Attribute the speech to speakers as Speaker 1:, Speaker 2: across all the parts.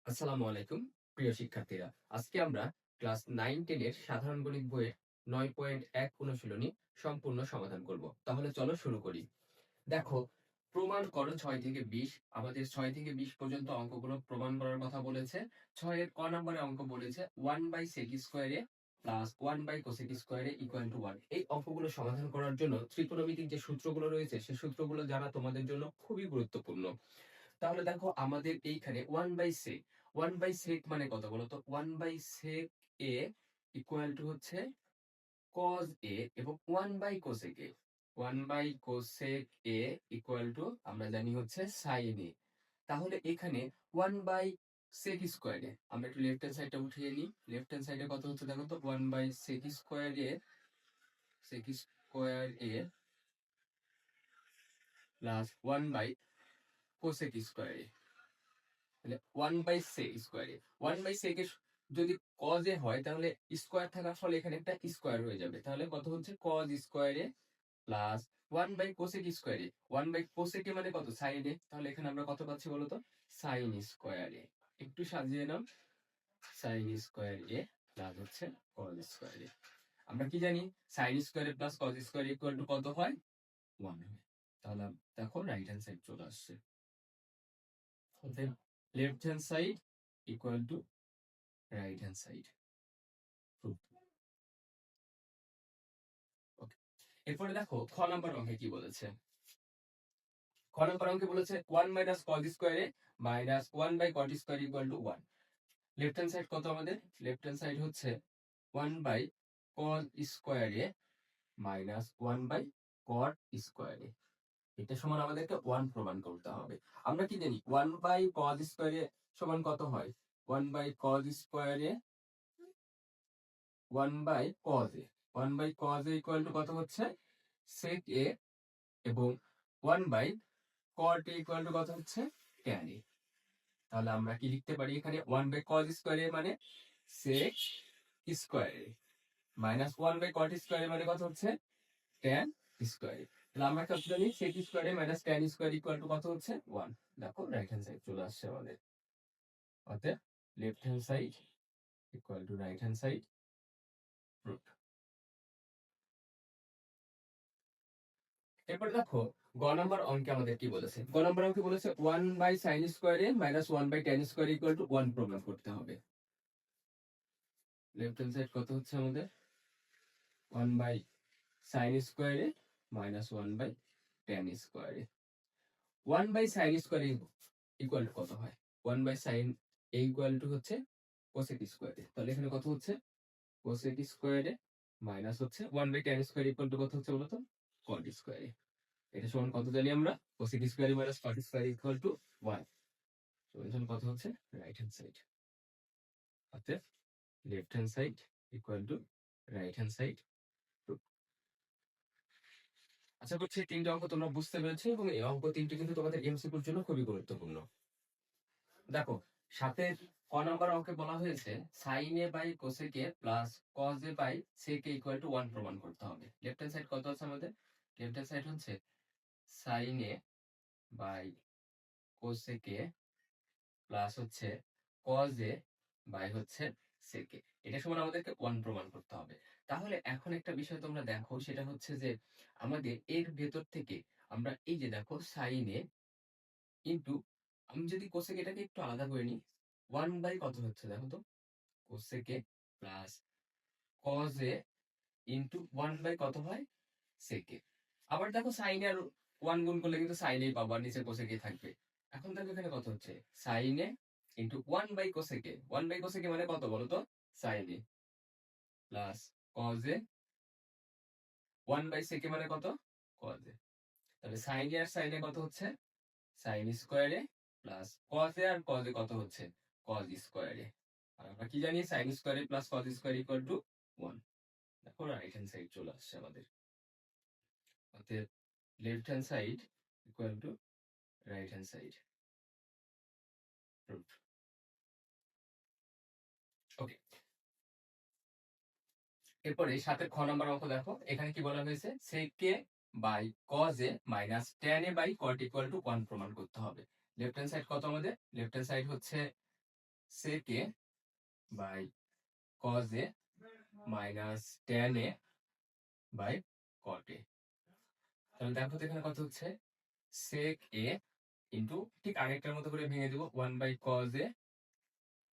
Speaker 1: আসসালামু আলাইকুম প্রিয় শিক্ষার্থীরা। আজকে আমরা ক্লাস 9-10 এর সাধারণ গণিত বইয়ের 9.1 অনুশীলনী সম্পূর্ণ সমাধান করব। তাহলে চলো শুরু করি। দেখো, প্রমাণ করো 6 থেকে 20। আমাদের 6 থেকে 20 পর্যন্ত অঙ্কগুলো প্রমাণ করার কথা বলেছে। 6 এর ক নম্বরে অঙ্ক বলেছে 1/sec স্কয়ারে প্লাস 1/cosec স্কয়ারে ইকুয়াল টু 1। এই অঙ্কগুলো সমাধান করার জন্য ত্রিকোণমিতিক যে সূত্রগুলো রয়েছে সেই সূত্রগুলো জানা তোমাদের জন্য খুবই গুরুত্বপূর্ণ। তাহলে দেখো আমাদের এইখানে 1/sec, 1/sec মানে কত বলতো? 1/sec a ইকুয়াল টু হচ্ছে cos a এবং 1/cosec a। 1/cosec a equal two আমরা জানি হচ্ছে sin a। তাহলে এখানে 1/sec স্কয়ারে আমরা একটু লেফট হ্যান্ড সাইডটা উঠিয়ে নিই। লেফট হ্যান্ড সাইডে কত হচ্ছে দেখো তো? 1/sec স্কয়ারে sec square a plus 1/cosec স্কয়ারে, তাহলে 1/sec স্কয়ারে 1/sec এর যদি cos এ হয় তাহলে স্কয়ার থাকার ফলে এখানে একটা স্কয়ার হয়ে যাবে। তাহলে কত হচ্ছে? cos স্কয়ারে plus 1/cosec স্কয়ারে। 1/cosec এ মানে কত? sin এ। তাহলে এখানে আমরা কত পাচ্ছি বলতো? sin স্কয়ারে। একটু সাজিয়ে নাও। sin স্কয়ারে প্লাস হচ্ছে cos স্কয়ারে। আমরা কি জানি? sin স্কয়ারে প্লাস cos স্কয়ারে ইকুয়াল টু কত হয়? 1 হয়। তাহলে দেখো রাইট হ্যান্ড সাইড চলে আসছে। অতএব left hand side equal to right hand side. Okay, এরপরে দেখো খ নাম্বার অঙ্কে কি বলেছে। খ নাম্বার অঙ্কে বলেছে 1 - cos স্কয়ারে minus 1/cot square equal to 1। Left hand side কত আমাদের? লেফট হ্যান্ড সাইড হচ্ছে 1/cos স্কয়ারে মাইনাস 1/cot স্কয়ারে। এটা সমান আমাদেরকে 1 প্রমাণ করতে হবে। আমরা কি জানি 1/cos স্কয়ারে সমান কত হয়? 1/cos স্কয়ারে 1/cos a। 1/cos a equal to কত হচ্ছে? sec a এবং 1/cot a ইকুয়াল টু কত হচ্ছে? tan a। তাহলে আমরা কি লিখতে পারি এখানে? 1/cos স্কয়ারে মানে sec স্কয়ারে মাইনাস 1/cot স্কয়ারে মানে কত হচ্ছে? tan স্কয়ারে। তাহলে আমরা কত জানি? sec স্কয়ারে minus tan square equal to কত হচ্ছে? 1। দেখো রাইট হ্যান্ড সাইড চলে আসছে আমাদের। অতএব left hand side equal to right hand side root. এরপর দেখো গ নাম্বার অঙ্কে আমাদের কি বলেছে। গ নাম্বার অঙ্কে বলেছে 1/sin স্কয়ারে minus 1/tan square equal to 1 প্রমাণ করতে হবে। লেফট হ্যান্ড সাইড কত হচ্ছে আমাদের? 1/sin স্কয়ারে মাইনাস 1/tan স্কয়ারে। 1/sin স্কয়ারে ইকুয়াল টু কত হয়? 1/sin a ইকুয়াল টু হচ্ছে cosec স্কয়ারে। তাহলে এখানে কত হচ্ছে? cosec স্কয়ারে মাইনাস হচ্ছে 1/tan স্কয়ার ইকুয়াল টু কত হচ্ছে বলতো? cot স্কয়ারে। এটা সমান কত জানি আমরা? cosec square minus cot square equal to 1। Solution কত হচ্ছে? Right hand side. অতএব left hand side equal to right hand side root. আশা করছি এই তিনটে অঙ্ক তোমরা বুঝতে পেরেছো এবং এই অঙ্ক তিনটে কিন্তু তোমাদের এমসিকিউর জন্য খুবই গুরুত্বপূর্ণ। দেখো, সাথে ক নাম্বার অঙ্কে বলা হয়েছে sin a by cosec a plus cos a by sec a equal to 1 প্রমাণ করতে হবে। লেফট হ্যান্ড সাইড কত আছে আমাদের? লেফট হ্যান্ড সাইড হচ্ছে sin a by cosec a plus হচ্ছে cos a বাই হচ্ছে sec a। এটা সমান আমাদেরকে 1 প্রমাণ করতে হবে। তাহলে এখন একটা বিষয় তোমরা দেখো, সেটা হচ্ছে যে আমাদের এর ভেতর থেকে আমরা এই যে দেখো sin a ইনটু, আমি যদি cosec এটাকে একটু আলাদা করে নিই, 1 বাই কত হচ্ছে দেখো তো? cosec a plus cos a into 1 by কত হয়? sec a। আবার দেখো sin আর 1 গুণ করলে কিন্তু sin a পাবো আর নিচে cosec a থাকবে। এখন দেখো এখানে কত হচ্ছে? sin a into 1 by cosec a। 1 by cosec a মানে কত বলো তো? sin a plus cos a, 1 by sec a মানে কত? cos a। তাহলে sin a R sin a কত হচ্ছে? sin square a plus cos a আর cos a কত হচ্ছে? cos square a। আর আমরা কি জানি? sin square a plus cos square equal to 1। দেখো রাইট হ্যান্ড সাইড চলে আসছে আমাদের। অতএব left hand side equal to right hand side root. Okay, এরপরে সাথে খ নাম্বার অঙ্ক দেখো, এখানে কি বলা হয়েছে? sec a by cos a minus tan a by cot equal to 1 প্রমাণ করতে হবে। লেফট হ্যান্ড সাইড কত আমাদের? লেফট হ্যান্ড সাইড হচ্ছে sec a by cos a minus tan a by cot a। তাহলে দেখো তো এখানে কত হচ্ছে, sec a ইন্টু ঠিক আগেরটার মতো করে ভেঙে দেবো 1/cos a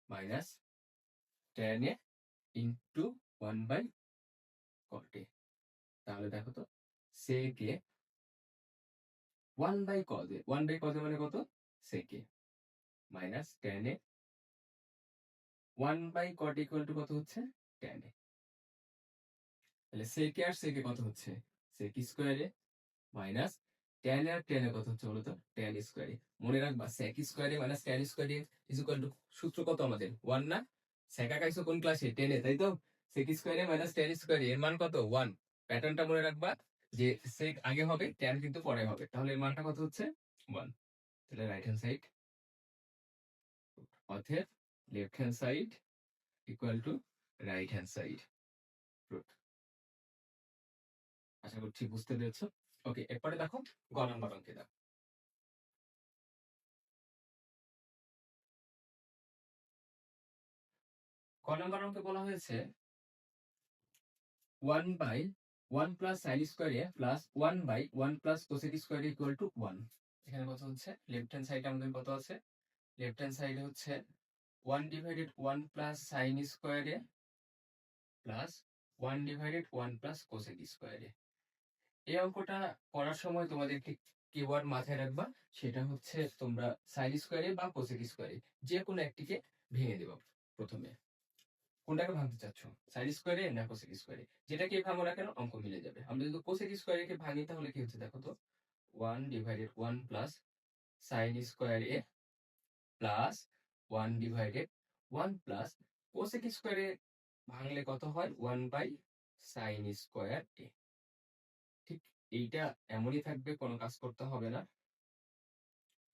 Speaker 1: minus tan a into 1/cot a। তাহলে দেখো তো sec a 1/cos a, 1/cos a মানে কত, sec a minus tan a 1/cot a equal to কত হচ্ছে, tan a। তাহলে sec a R sec a কত হচ্ছে, sec square a minus tan a আর tan a কত হচ্ছে বলো তো, tan স্কয়ার a। মনে রাখবা sec square a minus tan square a is equal two সূত্র কত আমাদের 1 না, sec আঁকাইছো কোন ক্লাসে, 10 এ, তাই তো। sec square a minus tan square a এর মান কত, 1। প্যাটার্নটা মনে রাখবা যে sec আগে হবে, tan কিন্তু পরে হবে, তাহলে এর মানটা কত হচ্ছে 1। তাহলে রাইট হ্যান্ড সাইড, অতএব left hand side equal to right hand side. আশা করছি বুঝতে পেরেছো। ওকে, এরপরে দেখো গ নাম্বার অঙ্কে দেখো। ক নাম্বার অঙ্কে বলা হয়েছে 1/1 plus sign square a plus 1/1 plus cosec square equal to 1। এখানে কত হচ্ছে, লেফট হ্যান্ড সাইডে আমাদের কত আছে, লেফট হ্যান্ড সাইডে হচ্ছে 1/1 plus sign square a plus 1/1 plus cosec square এ। এই অঙ্কটা করার সময় তোমাদেরকে কিওয়ার্ড মাথায় রাখবা, সেটা হচ্ছে তোমরা সাইন স্কয়ারে বা কোসেক স্কয়ারে যে কোনো একটিকে ভেঙে দেবো। প্রথমে কোনটাকে ভাঙতে চাচ্ছ, সাইন স্কয়ারে না কোসেক স্কয়ারে, যেটাকে ভাঙো না কেন অঙ্ক মিলে যাবে। আমরা যদি কোসেক স্কয়ারে কে ভাঙি তাহলে কি হচ্ছে দেখো তো, 1/1 plus sign square a plus 1/1 plus cosec স্কয়ারে ভাঙলে কত হয়, 1/সাইন স্কয়ার এ। ঠিক এইটা এমনই থাকবে, কোনো কাজ করতে হবে না।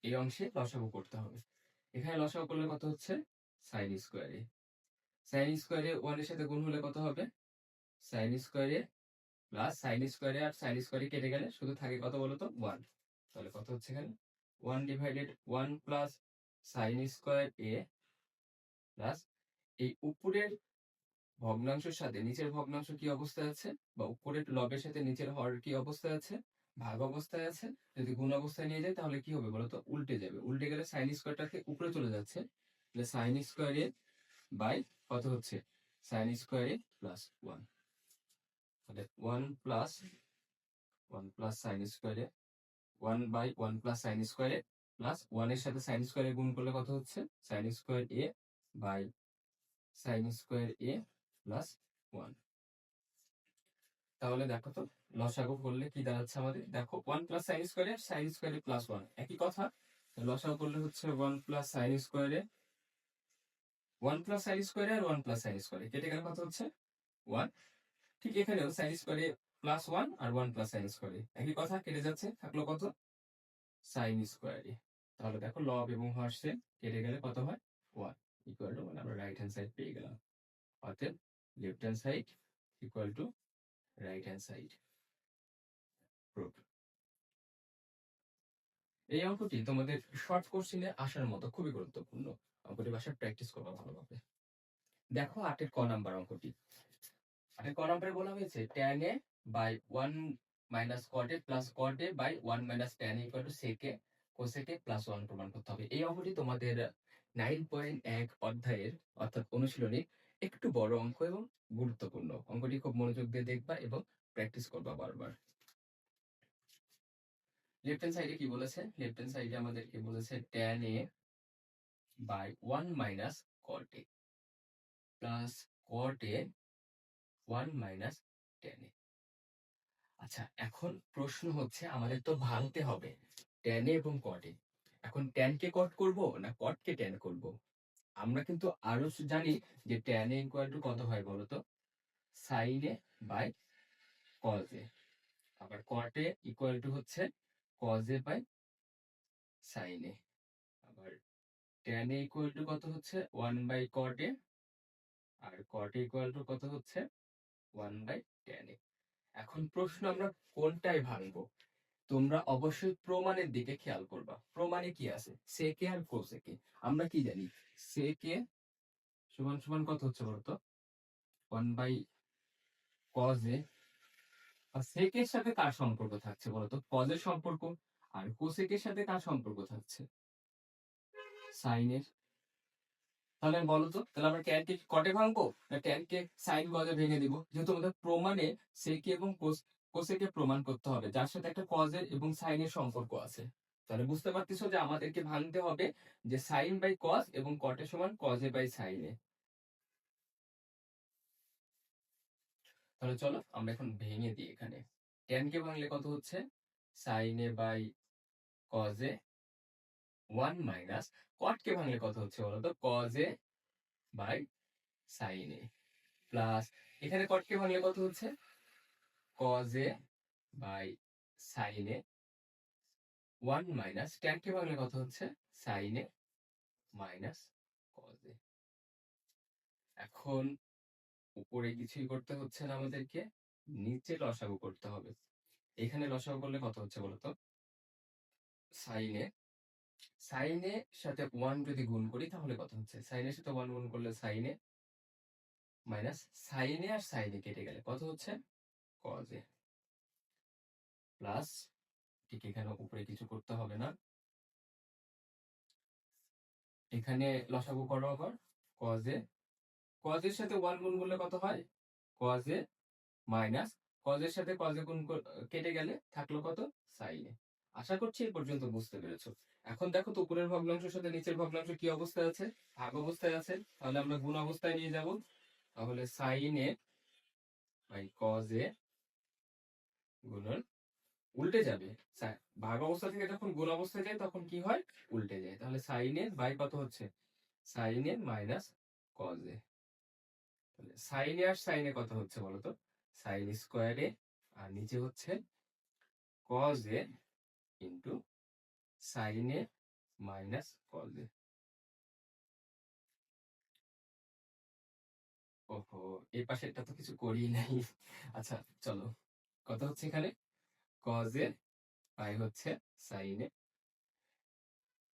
Speaker 1: এই অংশে লসাগু করতে হবে। এখানে লসাগু করলে কত হচ্ছে, সাইন স্কয়ারে, সাইন স্কয়ারে 1 এর সাথে গুণ হলে কত হবে, সাইন স্কয়ারে প্লাস সাইন স্কয়ারে আর সাইন স্কয়ারে কেটে গেলে শুধু থাকে কত বলতো, 1। তাহলে কত হচ্ছে এখানে 1/1 plus sign square a plus এই উপরের ভগ্নাংশের সাথে নিচের ভগ্নাংশ কি অবস্থায় আছে, বা উপরের লবের সাথে নিচের হর কি অবস্থায় আছে, ভাগ অবস্থায় আছে। যদি গুণ অবস্থায় নিয়ে যায় তাহলে কি হবে বলতো, উল্টে যাবে। উল্টে গেলে সাইন স্কয়ারটাকে উপরে চলে যাচ্ছে, তাহলে সাইন স্কয়ারে বাই কত হচ্ছে, সাইন স্কয়ারে প্লাস 1। তাহলে 1 প্লাস সাইন স্কয়ারে 1/1 প্লাস সাইন স্কয়ারে প্লাস 1 এর সাথে সাইন স্কয়ারে গুণ করলে কত হচ্ছে, sine square a by sine square a plus 1। তাহলে দেখো তো লসাগু করলে কি দাঁড়াচ্ছে আমাদের, দেখো 1 প্লাস সাইন স্কয়ারে সাইন স্কয়ারে প্লাস 1 একই কথা। লসাগু করলে হচ্ছে 1 প্লাস সাইন স্কয়ারে 1 প্লাস সাইন স্কয়ারে আর 1 প্লাস সাইন স্কয়ারে কেটে গেলে কত হচ্ছে 1। ঠিক এখানেও সাইন স্কয়ারে প্লাস 1 আর 1 প্লাস সাইন স্কয়ারে একই কথা, কেটে যাচ্ছে, থাকলো কত, সাইন স্কয়ারে। তাহলে দেখো লব এবং হর্ষে কেটে গেলে কত হয়, 1 ইকুয়াল টু 1। আমরা রাইট হ্যান্ড সাইড পেয়ে গেলাম। অতএব left hand side equal to right hand side. Proof. এই অঙ্কটি তোমাদের শর্ট কোশ্চেনে আসার মতো খুবই গুরুত্বপূর্ণ। অঙ্কটি বাসায় প্র্যাকটিস করবা ভালোভাবে। দেখো 8 ক নাম্বার অঙ্কটি। 8 ক নাম্বারে বলা হয়েছে tan a by 1 minus cot a plus cot a by 1 minus tan a equal to sec a cosec a plus 1 প্রমাণ করতে হবে। এই অঙ্কটি তোমাদের 9.1 অধ্যায়ের অর্থাৎ অনুশীলনী একটু বড় অঙ্ক এবং গুরুত্বপূর্ণ। অঙ্কটি খুব মনোযোগ দিয়ে দেখবা এবং প্র্যাকটিস করবা বারবার। লেফট হ্যান্ড সাইডে কি বলেছে, লেফট হ্যান্ড সাইডে আমাদেরকে বলেছে tan a by 1 minus cot a plus cot a 1 minus tan a। আচ্ছা, এখন প্রশ্ন হচ্ছে আমাদের তো ভাঙতে হবে tan a এবং cot a। এখন tan কে cot করব না cot কে tan করব। আমরা কিন্তু আরো জানি যে tan a ইকুয়াল টু কত হয় বলতো, sin a by cos a। আবার cot a ইকুয়াল টু হচ্ছে cos a by sin a। আবার tan a ইকুয়াল টু কত হচ্ছে 1 বাই cot a, আর cot a ইকুয়াল টু কত হচ্ছে 1 বাই tan a। এখন প্রশ্ন আমরা কোনটাই ভাঙবো, তোমরা অবশ্যই প্রমাণের দিকে খেয়াল করবা। প্রমাণে কি আছে? সেকে আর কোসেকে। আমরা কি জানি? সেকে সমান সমান কত হচ্ছে বলতো? 1/cos এ। আর সেকের সাথে কার সম্পর্ক থাকছে বলতো? কজের সম্পর্ক। আর কোসেকের সাথে কার সম্পর্ক থাকছে? সাইনের। তাহলে বলো তো, তাহলে আমরা ট্যানকে কটে ভাঙবো না ট্যানকে সাইন কজে ভেঙে দিব? যেহেতু আমাদের প্রমাণে সেকে এবং কোসেকে প্রমাণ করতে হবে, যার সাথে একটা কজের এবং সাইনের সম্পর্ক আছে। তাহলে বুঝতে পারতেছো যে আমাদেরকে ভাঙতে হবে যে সাইন বাই কজ এবং কটে সমান কজে বাই সাইনে। তাহলে চলো আমরা এখন ভেঙে দিই। এখানে ট্যানকে ভাঙলে কত হচ্ছে? সাইনে বাই কজে 1 - কটকে ভাঙলে কত হচ্ছে বলতো? কজে বাই সাইনে প্লাস এখানে কটকে ভাঙলে কত হচ্ছে? কজে বাই সাইনে 1 - ট্যানকে ভাঙলে কত হচ্ছে? সাইনে মাইনাস কজে। এখন উপরে কিছুই করতে হচ্ছে না আমাদেরকে, নিচে লসাগু করতে হবে। এখানে লসাগু করলে কত হচ্ছে বলতো? সাইনে সাইনের সাথে 1 যদি গুণ করি তাহলে কত হচ্ছে? সাইনের সাথে 1 গুণ করলে সাইনে মাইনাস সাইনে আর সাইনে কেটে গেলে কত হচ্ছে? কজে প্লাস, ঠিক এখানে উপরে কিছু করতে হবে না, এখানে লসাগু করো আবার। কজে কজের সাথে 1 গুণ করলে কত হয়? কজে মাইনাস কজের সাথে কজে গুণ কেটে গেলে থাকলো কত? সাইনে। আশা করছি এই পর্যন্ত বুঝতে পেরেছো। এখন দেখো তো উপরের ভগ্নাংশের সাথে নিচের ভগ্নাংশ কি অবস্থায় আছে? ভাগ অবস্থায় আছে। তাহলে আমরা গুণ অবস্থায় নিয়ে যাব। তাহলে সাইনে বাই কজে গুণন উল্টে যাবে। ভাগ অবস্থা থেকে যখন গুণ অবস্থায় যায় তখন কি হয়? উল্টে যায়। তাহলে সাইনে বাই কত হচ্ছে? সাইনে মাইনাস কজে। সাইনে আর সাইনে কত হচ্ছে বলতো? সাইন স্কোয়ারে আর নিচে হচ্ছে কজ এ ইন্টু সাইনে মাইনাস কজ এ। ওহো, এই পাশেরটা তো কিছু করি নাই। আচ্ছা চলো, কত হচ্ছে এখানে? কজ এ বাই হচ্ছে সাইনে।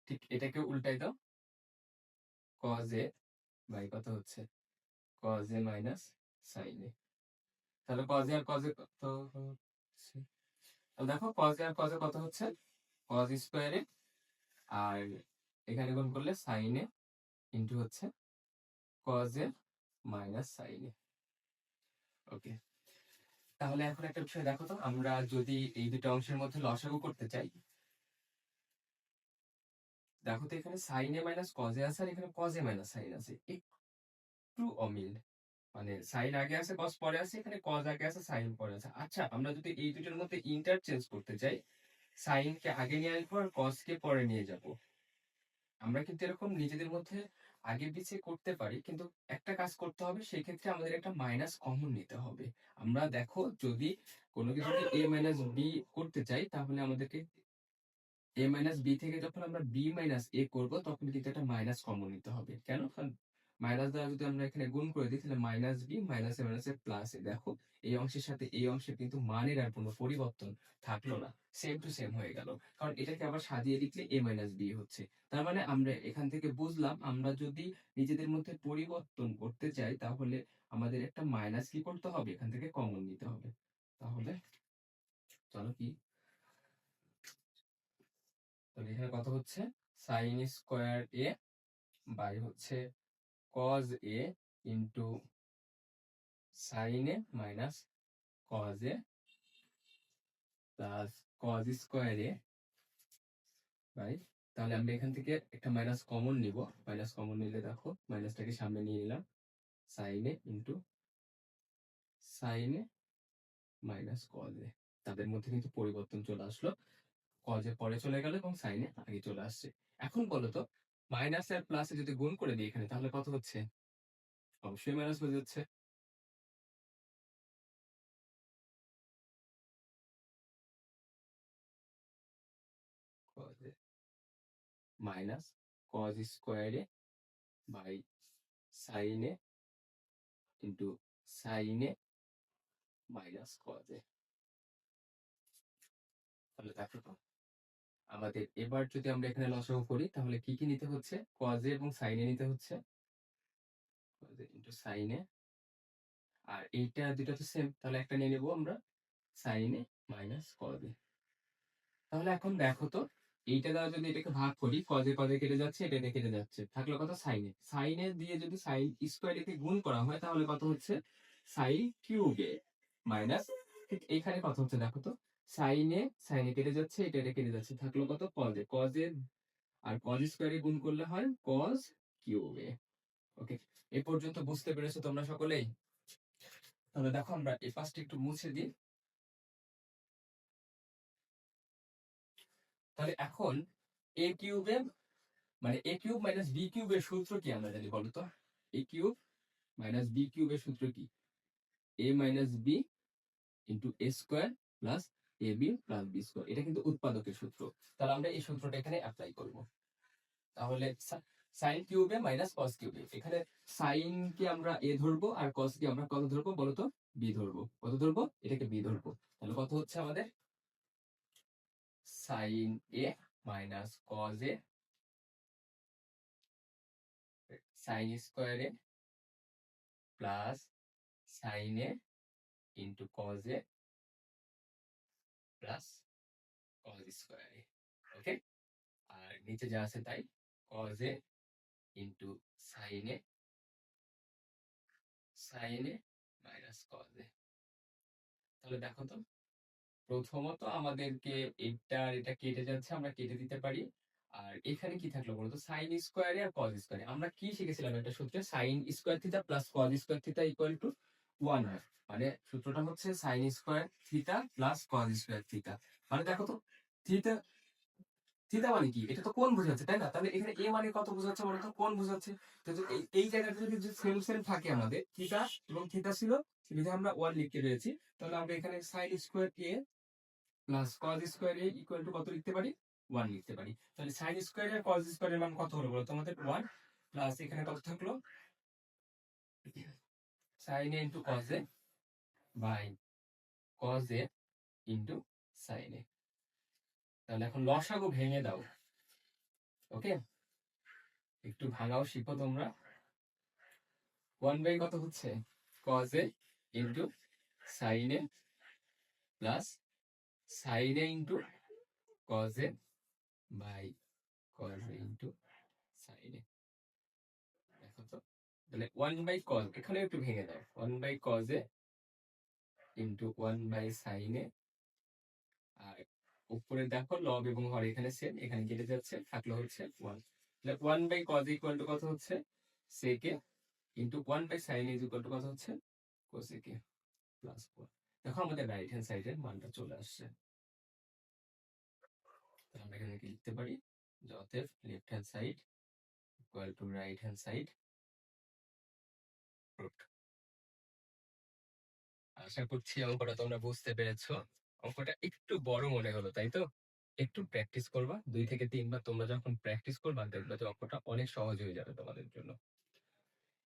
Speaker 1: ঠিক এটাকে উল্টাই দাও। কজ এ বাই কত হচ্ছে? কজ এ মাইনাস সাইনে। তাহলে কজ এ আর কজ এ কত হচ্ছে? তাহলে দেখো কজ এ আর কজ এ কত হচ্ছে? কজ স্কোয়ারে আর এখানে গুণ করলে সাইনে ইন্টু হচ্ছে কজ এ মাইনাস সাইনে। ওকে, তাহলে এখন একটা বিষয় দেখো তো, আমরা যদি এই দুটো অংশের মধ্যে লসাগু করতে চাই, দেখো তো এখানে সাইনে মাইনাস কজে আছে আর এখানে কজে মাইনাস সাইন আছে, একটু অমিল। মানে সাইন আগে আছে কজ পরে আছে, এখানে কজ আগে আছে সাইন পরে আছে। আচ্ছা আমরা যদি এই দুটোর মধ্যে ইন্টারচেঞ্জ করতে চাই, সাইনকে আগে নিয়ে আসবো আর কজকে পরে নিয়ে যাব, আমরা কিন্তু এরকম নিজেদের মধ্যে আগে পিছিয়ে করতে পারি, কিন্তু একটা কাজ করতে হবে, সেই ক্ষেত্রে আমাদের একটা মাইনাস কমন নিতে হবে। আমরা দেখো যদি কোনো কিছুকে a - b করতে চাই তাহলে আমাদেরকে a - b থেকে যখন আমরা b - a করব তখন কিন্তু একটা মাইনাস কমন নিতে হবে। কেন? কারণ মাইনাস দ্বারা যদি আমরা এখানে গুণ করে দিই তাহলে -b মাইনাসে প্লাসে, দেখো এই অংশের সাথে এই অংশের কিন্তু মানের আর কোনো পরিবর্তন থাকলো না, সেম টু সেম হয়ে গেল। কারণ এটাকে আবার সাজিয়ে লিখলে a - b হচ্ছে। তার মানে আমরা এখান থেকে বুঝলাম, আমরা যদি নিজেদের মধ্যে পরিবর্তন করতে চাই তাহলে আমাদের একটা মাইনাস কি করতে হবে? এখান থেকে কমন নিতে হবে। তাহলে চলো কি, তাহলে এখানে কত হচ্ছে? সাইন স্কোয়ার এ বাই হচ্ছে cos A into sine A minus cos A plus cos square A by, তাহলে আমরা এখান থেকে একটা মাইনাস কমন নিব। মাইনাস কমন নিলে দেখো মাইনাসটাকে সামনে নিয়ে নিলাম, sine A into sine A minus cos A. তাদের মধ্যে কিন্তু পরিবর্তন চলে আসলো, কজ এ পরে চলে গেল এবং সাইন এ আগে চলে আসছে। এখন বলো তো, মাইনাস আর প্লাসে যদি গুণ করে দিই এখানে তাহলে কত হচ্ছে? অবশ্যই মাইনাস হয়ে যাচ্ছে। মাইনাস কজ স্কোয়ারে by sine A into sine A minus cos এ। তাহলে দেখো তো আমাদের এবার যদি আমরা এখানে লসাগু করি তাহলে কি কি নিতে হচ্ছে, কজে এবং সাইনে নিতে হচ্ছে, কজে ইন্টু সাইনে, আর এইটা দুটো তো সেম, তাহলে একটা নিয়ে নেবো আমরা সাইনে মাইনাস কজে। তাহলে এখন দেখো তো এইটা দ্বারা যদি এটাকে ভাগ করি, কজে কজে কেটে যাচ্ছে, এটা দিয়ে কেটে যাচ্ছে, থাকলো কত সাইনে, সাইনে দিয়ে যদি সাইন স্কোয়ারকে গুণ করা হয় তাহলে কত হচ্ছে সাইন কিউবে মাইনাস, ঠিক এইখানে কত হচ্ছে দেখো তো, সাইনে সাইনে কেটে যাচ্ছে, এটা কেটে যাচ্ছে, থাকলো কত কজে, কজে আর কজ স্কোয়ারে গুণ করলে হয় কজ কিউবে। ওকে, এ পর্যন্ত বুঝতে পেরেছো তোমরা সকলেই? তাহলে দেখো আমরা এই পাশটা একটু মুছে দিই। তাহলে এখন এ কিউবে মানে এ কিউব মাইনাস বি কিউবের সূত্র কি আমরা জানি বলো তো? এ কিউব মাইনাস বি কিউবের সূত্র কি? এ minus B into A square plus A B plus B square, এটা কিন্তু উৎপাদকের সূত্র। তাহলে আমরা এই সূত্রটা এখানে অ্যাপ্লাই করব। তাহলে সাইন কিউবে মাইনাস কস কিউবে, এখানে সাইন কে আমরা এ ধরবো আর কস কে আমরা কত ধরবো বলো তো? বি ধরবো। কত ধরবো? এটাকে বি ধরবো। তাহলে কত হচ্ছে আমাদের sine A minus cos a sine স্কোয়ারে প্লাস সাইন এ ইন্টু কজ এ প্লাস কজ স্কোয়ারে। ওকে, আর নিচে যা আছে তাই, কজ এ ইন্টু সাইন এ মাইনাস কজ এ। তাহলে দেখো তো প্রথমত আমাদেরকে এটা আর এটা কেটে যাচ্ছে, আমরা কেটে দিতে পারি। আর এখানে কি থাকলো বলতো, সাইন স্কোয়ারে আর কজ স্কোয়ারে। আমরা কি শিখেছিলাম একটা সূত্রে, sine square theta plus cos square theta equal to 1 হয়। মানে সূত্রটা হচ্ছে sine square theta plus cos square theta. মানে দেখো তো থিটা, থিটা মানে কি, এটা তো কোণ বোঝাচ্ছে তাই না? তাহলে এখানে এ মানে কত বোঝাচ্ছে বলতো? কোণ বোঝাচ্ছে। তো এই জায়গাটা যদি সেম সেম থাকে আমাদের, থিটা এবং থিটা ছিল, যদি আমরা 1 লিখতে পেরেছি, তাহলে আমরা এখানে sign square A plus cos square A equal to কত লিখতে পারি? 1 লিখতে পারি। তাহলে সাইন স্কোয়ার আর কজ স্কোয়ারের মান কত হলো বলো তোমাদের? 1 প্লাস এখানে কত থাকলো, sine A into cos a by cos A into sine a. তাহলে এখন লসাগু ভেঙে দাও। ওকে, একটু ভাঙাও শিখো তোমরা। 1 বাই কত হচ্ছে cos A into sine a plus sign A into cos a by cos A into sine a. দেখো তো, তাহলে 1 বাই কজ, এখানে একটু ভেঙে দাও, 1 by cos A into 1 by sine a, আর উপরে দেখো লব এবং হর এখানে সেম, এখানে কেটে যাচ্ছে, থাকলো হচ্ছে 1। তাহলে 1 বাই কজ ইকুয়াল টু কত হচ্ছে sec a into 1 by sine is equal to কত হচ্ছে কোসেক এ প্লাস 1। দেখো আমাদের রাইট হ্যান্ড সাইডের মানটা চলে আসছে। তাহলে আমরা এখানে কি লিখতে পারি, যে অতএব left hand side equal to right hand side root. আশা করছি অঙ্কটা তোমরা বুঝতে পেরেছো। অঙ্কটা একটু বড় মনে হলো তাই তো? একটু প্র্যাকটিস করবা, 2 থেকে 3 বার তোমরা যখন প্র্যাকটিস করবা দেখবে যে অঙ্কটা অনেক সহজ হয়ে যাবে তোমাদের জন্য।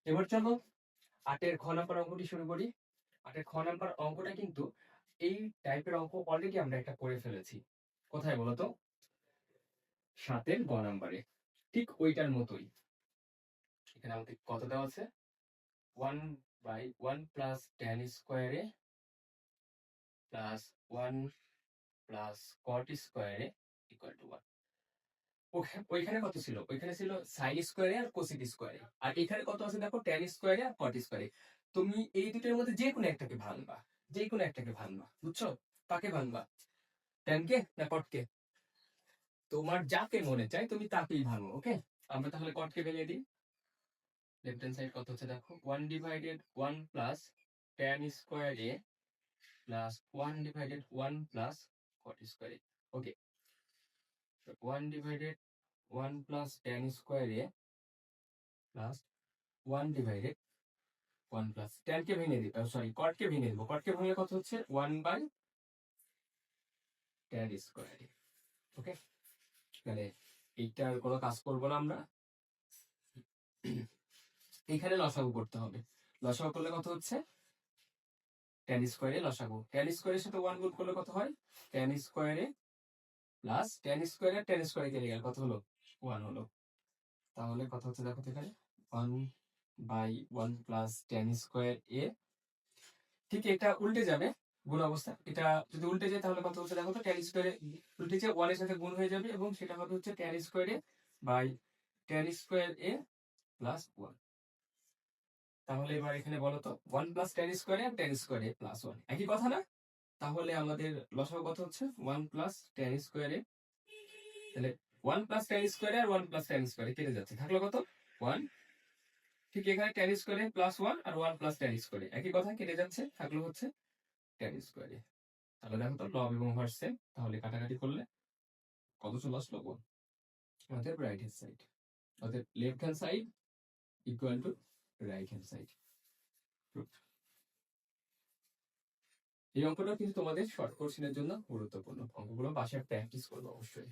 Speaker 1: এবার চলো 8-এর খ নাম্বার অঙ্কটি শুরু করি। 8-এর খ নাম্বার অঙ্কটা কিন্তু এই টাইপের অঙ্ক অলরেডি আমরা একটা করে ফেলেছি। কোথায় বলো তো? 7-এর গ নাম্বারে, ঠিক ওইটার মতোই। এখানে আমাদের কত দেওয়া আছে, 1 বাই 1 প্লাস tan স্কোয়ারে প্লাস 1 প্লাস কট স্কোয়ারে ইকুয়াল টু 1। ওইখানে কত ছিল? ওইখানে ছিল সাইন স্কোয়ারে আর কোসেক স্কোয়ারে, আর এখানে কত আছে দেখো, ট্যান স্কোয়ারে আর কট স্কোয়ারে। তুমি এই দুটোর মধ্যে যে কোনো একটাকে ভাঙবা, যে কোনো একটাকে ভাঙবা, বুঝছো? কাকে ভাঙবা, ট্যানকে না কটকে? তোমার যাকে মনে চায় তুমি তাকেই ভাঙো। ওকে, আমরা তাহলে কটকে ভেঙে দিই। লেফট হ্যান্ড সাইড কত হচ্ছে দেখো, 1 ডিভাইডেড 1 প্লাস ট্যান স্কোয়ারে প্লাস 1 ডিভাইডেড 1 প্লাস কট স্কোয়ারে। ওকে, 1 ডিভাইডেড 1 প্লাস ট্যান স্কোয়ারে প্লাস 1 ডিভাইডেড 1 প্লাস ট্যান কে ভেঙে দিই, সরি কটকে ভেঙে দিব, কটকে ভেঙে কত হচ্ছে 1 বাই ট্যান স্কোয়ার। ওকে, তাহলে এইটার কোনো কাজ করবো না আমরা, এইখানে লসাগু করতে হবে। লসাগু করলে কত হচ্ছে ট্যান স্কোয়ারে লসাগু, ট্যান স্কোয়ারের সাথে 1 গুণ করলে কত হয় ট্যান স্কোয়ারে প্লাস টেন স্কোয়ারে কেটে গেল, কত হলো? 1 হলো। তাহলে কত হচ্ছে দেখো তো এখানে 1/1 প্লাস টেন স্কোয়ার এ। ঠিক এটা উল্টে যাবে গুণ অবস্থা, এটা যদি উল্টে যায় তাহলে কত হচ্ছে দেখো তো, টেন স্কোয়ারে উল্টে যে 1 এর সাথে গুণ হয়ে যাবে এবং সেটা হবে হচ্ছে ten square A by ten square A plus 1। তাহলে এবার এখানে বলো তো 1 প্লাস টেন স্কোয়ারে আর টেন স্কোয়ারে প্লাস 1 একই কথা না? তাহলে আমাদের লসাগু কত হচ্ছে 1 প্লাস টেন স্কোয়ারে, তাহলে 1 প্লাস টেন স্কোয়ারে আর 1 প্লাস টেন স্কোয়ারে কেটে যাচ্ছে, থাকলো কত 1। ঠিক এখানে টেন স্কোয়ারে প্লাস 1 আর 1 প্লাস টেন স্কোয়ারে একই কথা, কেটে যাচ্ছে, থাকলো হচ্ছে টেন স্কোয়ারে। তাহলে দেখো তো লব এবং হরসে, তাহলে কাটাকাটি করলে কত চলে আসলো 1। আমাদের রাইট হ্যান্ড সাইড, অর্থাৎ left hand side equal to right hand side. এই অঙ্কটা কিন্তু তোমাদের শর্ট কোশ্চেনের জন্য গুরুত্বপূর্ণ, অঙ্কগুলো বাসায় প্র্যাকটিস করবে অবশ্যই।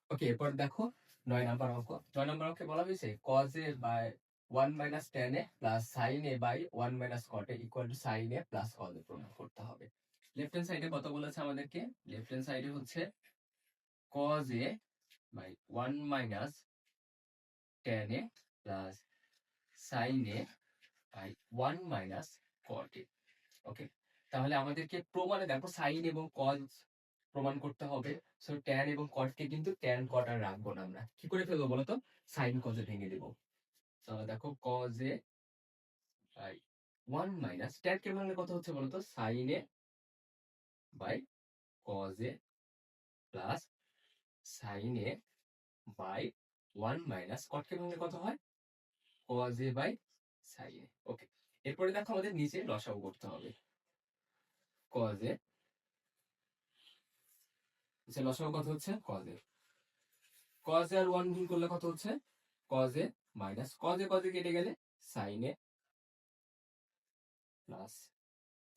Speaker 1: ওকে, এরপর দেখো 9 নাম্বার অঙ্ক। 9 নাম্বার অঙ্কে বলা হয়েছে cos a by 1 minus tan a plus sin a by 1 minus cot a equal to sin a plus cos a প্রমাণ করতে হবে। লেফট হ্যান্ড সাইডে কত বলেছে আমাদেরকে? লেফট হ্যান্ড সাইডে হচ্ছে cos a by 1 minus tan a plus sin a by 1 minus cot a। Okay, তাহলে আমাদেরকে প্রমাণে দেখো সাইন এবং কজ প্রমাণ করতে হবে। সো ট্যান এবং কটকে কিন্তু ট্যান কট আর রাখবো না, আমরা কি করে ফেলবো বলতো, সাইন কজে ভেঙে দেবো। তাহলে দেখো কজে বাই 1 মাইনাস ট্যান কে ভাঙলে কত হচ্ছে বলতো, sin A by cos A plus sign A by 1 minus cot কে ভাঙলে কত হয়, কজে বাই সাইন এ। ওকে, এরপরে দেখো আমাদের নিচে লসাগু করতে হবে। কজে লসাগু কত হচ্ছে, কজে কজে আর 1 গুণ করলে কত হচ্ছে, কজে মাইনাস কজে কেটে গেলে সাইনে প্লাস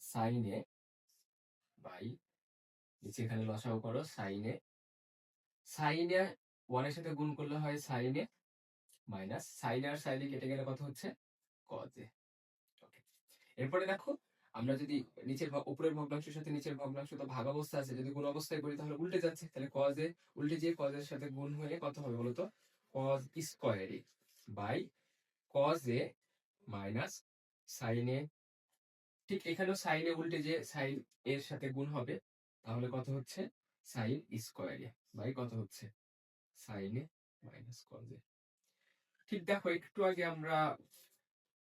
Speaker 1: সাইনে বাই নিচে এখানে লসাগু করো, সাইনে 1 এর সাথে গুণ করলে হয় সাইনে মাইনাস সাইনে আর সাইনে কেটে গেলে কত হচ্ছে, কজে। ওকে, এরপরে দেখো আমরা যদি নিচের উপরের ভগ্নাংশের সাথে নিচের ভগ্নাংশ তো ভাগ অবস্থা আছে, যদি গুণ অবস্থায় করি তাহলে উল্টে যাচ্ছে, তাহলে কজে উল্টে যেয়ে কজের সাথে গুণ হয়ে কত হবে বলতো, কজ স্কয়ারে বাই কজে মাইনাস সাইনে। ঠিক এখানেও সাইনে উল্টে যে সাইন এর সাথে গুণ হবে, তাহলে কত হচ্ছে সাইন স্কয়ারে বাই কত হচ্ছে সাইনে মাইনাস কজে। ঠিক দেখো একটু আগে আমরা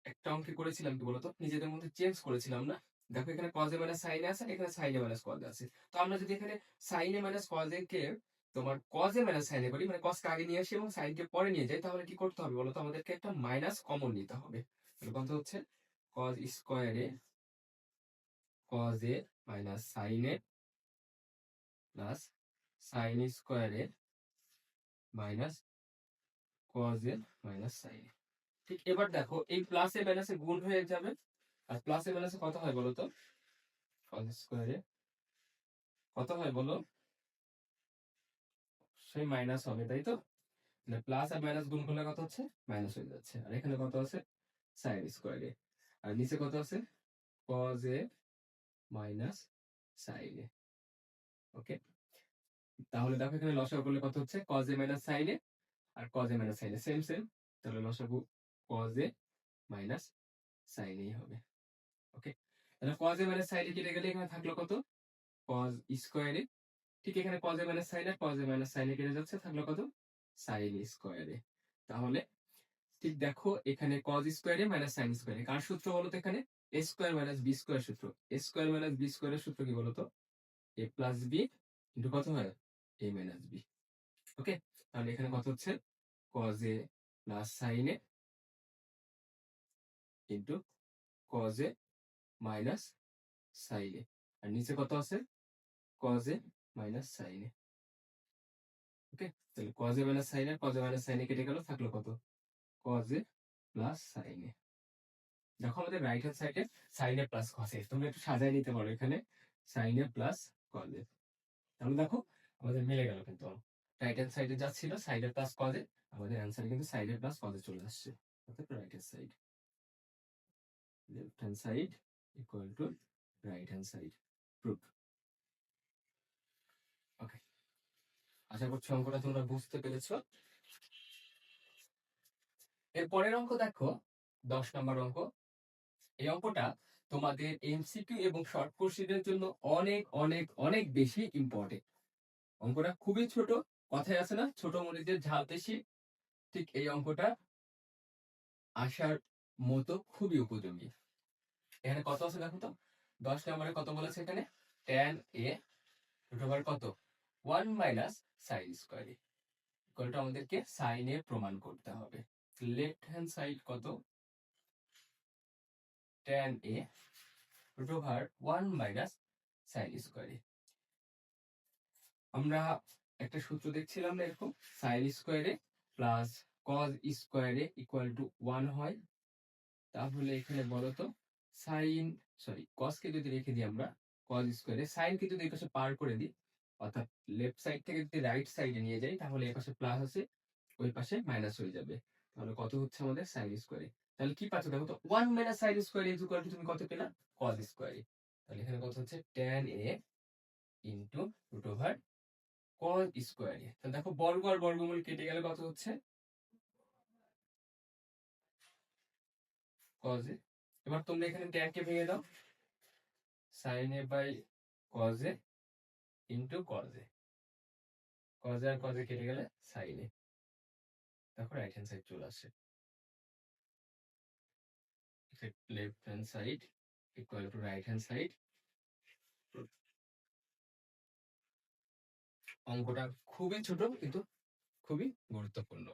Speaker 1: একটা অঙ্কে করেছিলাম কি বলতো, নিজেদের মধ্যে চেঞ্জ করেছিলাম না? দেখো এখানে কজে মাইনাস সাইনে আছে, এখানে সাইনে মাইনাস কজে আছে। তো আমরা যদি এখানে সাইনে মাইনাস কজে কে তোমার কজে মাইনাস সাইনে করি, মানে কজকে আগে নিয়ে আসি এবং সাইনকে পরে নিয়ে যাই, তাহলে কি করতে হবে বলতো, আমাদেরকে একটা মাইনাস কমন নিতে হবে। তাহলে কত হচ্ছে কজ স্কয়ারে কজে মাইনাস সাইনে plus sine স্কয়ারে minus কজে minus sine. ঠিক এবার দেখো এই প্লাসে মাইনাসে গুণ হয়ে যাবে, আর প্লাসে মাইনাসে কত হয় বলো তো, কজ স্কয়ারে কত হয় বলো, সেই মাইনাস হবে তাই তো, মানে প্লাস আর মাইনাস গুণ করলে কত হচ্ছে, মাইনাস হয়ে যাচ্ছে। আর এখানে কত আছে, সাইন স্কয়ারে, আর নিচে কত আছে, কজে মাইনাস সাইনে। ওকে, তাহলে দেখো এখানে লসাগু করলে কত হচ্ছে, কজে মাইনাস সাইনে আর কজে মাইনাস সাইনে সেম সেম, তাহলে লসাগু কজে মাইনাস সাইনেই হবে। ওকে, তাহলে কজে মাইনাস সাইনে কেটে গেলে এখানে থাকলো কত, কজ স্কয়ারে। ঠিক এখানে কজে মাইনাস সাইনে কজে মাইনাস সাইনে কেটে যাচ্ছে, থাকলো কত, সাইন স্কয়ারে। তাহলে ঠিক দেখো এখানে কজ স্কয়ারে মাইনাস সাইন স্কয়ারে কার সূত্র বলতো, এখানে এ স্কয়ার মাইনাস বি স্কয়ার সূত্র। এ স্কয়ার মাইনাস বি স্কয়ারের সূত্র কি বলতো, এ প্লাস বি ইন্টু কত হয়, এ মাইনাস বি। ওকে, তাহলে এখানে কত হচ্ছে, কজে প্লাস সাইনে ইন্টু কজে মাইনাস সাইনে, আর নিচে কত আছে, কজে মাইনাস সাইনে। ওকে, তাহলে কজে মাইনাস সাইনে কজে মাইনাস সাইনে কেটে গেল, থাকলো কত, কজে প্লাস সাইনে। দেখো আমাদের রাইট হ্যান্ড সাইডে সাইনে প্লাস কজে, তোমরা একটু সাজায় নিতে পারো এখানে সাইনে প্লাস কজে। তাহলে দেখো আমাদের মিলে গেল কিন্তু, রাইট হ্যান্ড সাইডে যা ছিল সাইডে প্লাস কজে, আমাদের অ্যান্সার কিন্তু সাইডে প্লাস কজে চলে আসছে, অর্থাৎ right hand side, left hand side equal to right hand side, proof. Okay, আশা করছি অঙ্কটা তোমরা বুঝতে পেরেছো। এর পরের অঙ্ক দেখো, 10 নম্বর অঙ্ক। এই অঙ্কটা তোমাদের এমসিকিউ এবং শর্ট কোশ্চেনের জন্য অনেক অনেক অনেক বেশি ইম্পর্টেন্ট। অঙ্কটা খুবই ছোট, কথায় আছে না ছোট মরিচের ঝাল বেশি, ঠিক এই অঙ্কটা আসার মতো খুবই উপযোগী। এখানে কত আছে দেখো তো, 10 নম্বরে কত বলেছে এখানে, tan a রুট ওভার কত 1 মাইনাস সাইন স্কয়ার এ ইকুয়ালটা আমাদেরকে সাইন এ প্রমাণ করতে হবে। লেফট হ্যান্ড সাইড কত, tan a root over 1 minus sin square A. আমরা একটা সূত্র দেখছিলাম না এরকম, sin স্কয়ারে plus cos square A equal to 1 হয়। তাহলে এখানে বলো তো সাইন, সরি কজকে যদি রেখে দিই আমরা কজ স্কয়ারে, সাইনকে যদি এই পাশে পার করে দিই, অর্থাৎ লেফট সাইড থেকে যদি রাইট সাইডে নিয়ে যাই, তাহলে এই পাশে প্লাস আছে, ওই পাশে মাইনাস হয়ে যাবে। তাহলে কত হচ্ছে আমাদের সাইন স্কয়ারে। তাহলে কি পাচ্ছ দেখো তো, 1 minus sin square is equal two তুমি কত পেলা, কজ স্কয়ারে। তাহলে এখানে কত হচ্ছে tan a into root over cos square A. তাহলে দেখো বর্গ আর বর্গমূল কেটে গেলে কত হচ্ছে, কজ এ। এবার তোমরা এখানে tan কে ভেঙে দাও, sine A by cos A into cos A. Cos A আর কজ এ কেটে গেলে সাইন এ। দেখো রাইট হ্যান্ড সাইড চলে আসে, left hand side equal to right hand side. অঙ্কটা খুবই ছোট কিন্তু খুবই গুরুত্বপূর্ণ।